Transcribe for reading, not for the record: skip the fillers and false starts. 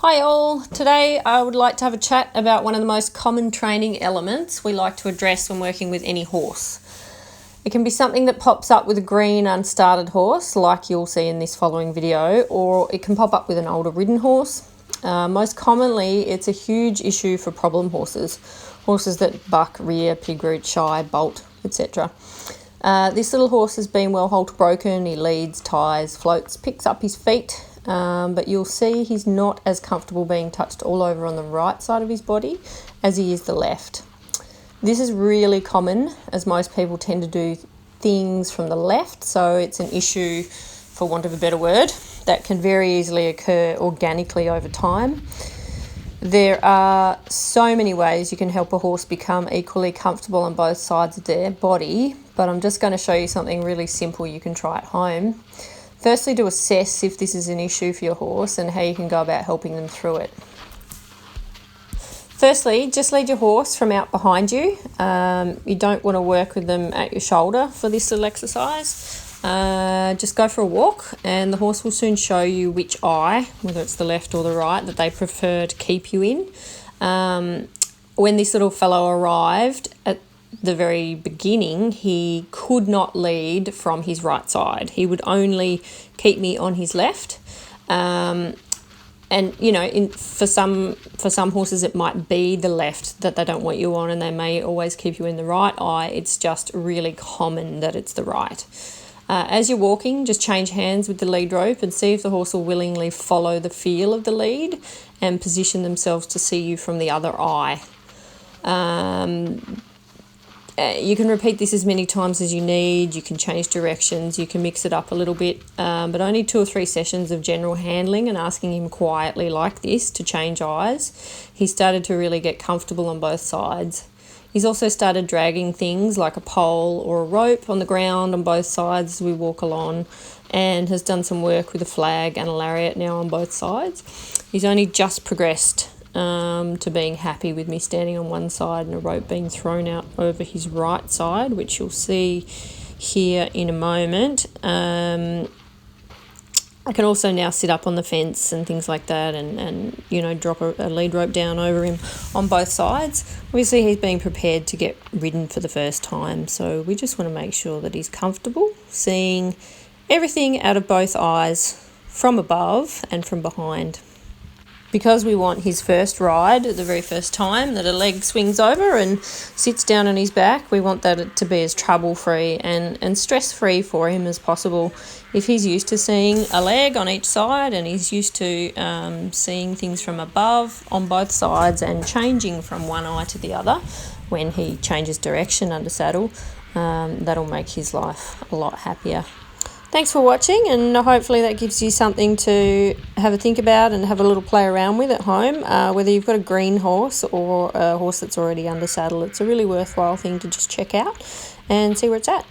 Hi all, today I would like to have a chat about one of the most common training elements we like to address when working with any horse. It can be something that pops up with a green unstarted horse like you'll see in this following video, or it can pop up with an older ridden horse. Most commonly it's a huge issue for problem horses, horses that buck, rear, pig root, shy, bolt, etc. This little horse has been well halter broken, he leads, ties, floats, picks up his feet, but you'll see he's not as comfortable being touched all over on the right side of his body as he is the left. This is really common as most people tend to do things from the left, so it's an issue, for want of a better word, that can very easily occur organically over time. There are so many ways you can help a horse become equally comfortable on both sides of their body, but I'm just going to show you something really simple you can try at home. Firstly, to assess if this is an issue for your horse and how you can go about helping them through it. Firstly, just lead your horse from out behind you. You don't want to work with them at your shoulder for this little exercise. Just go for a walk and the horse will soon show you which eye, whether it's the left or the right, that they prefer to keep you in. When this little fellow arrived at the very beginning, he could not lead from his right side. He would only keep me on his left. And you know, for some horses it might be the left that they don't want you on, and they may always keep you in the right eye. It's just really common that it's the right. As you're walking, just change hands with the lead rope and see if the horse will willingly follow the feel of the lead and position themselves to see you from the other eye. You can repeat this as many times as you need. You can change directions, you can mix it up a little bit, but only 2 or 3 sessions of general handling and asking him quietly like this to change eyes. He started to really get comfortable on both sides. He's also started dragging things like a pole or a rope on the ground on both sides as we walk along, and has done some work with a flag and a lariat now on both sides. He's only just progressed to being happy with me standing on one side and a rope being thrown out over his right side, which you'll see here in a moment. I can also now sit up on the fence and things like that, and you know, drop a lead rope down over him on both sides. Obviously he's being prepared to get ridden for the first time, so we just want to make sure that he's comfortable seeing everything out of both eyes, from above and from behind. Because we want his first ride, the very first time that a leg swings over and sits down on his back, we want that to be as trouble-free and stress-free for him as possible. If he's used to seeing a leg on each side and he's used to seeing things from above on both sides and changing from one eye to the other when he changes direction under saddle, that'll make his life a lot happier. Thanks for watching, and hopefully that gives you something to have a think about and have a little play around with at home. Whether you've got a green horse or a horse that's already under saddle, it's a really worthwhile thing to just check out and see where it's at.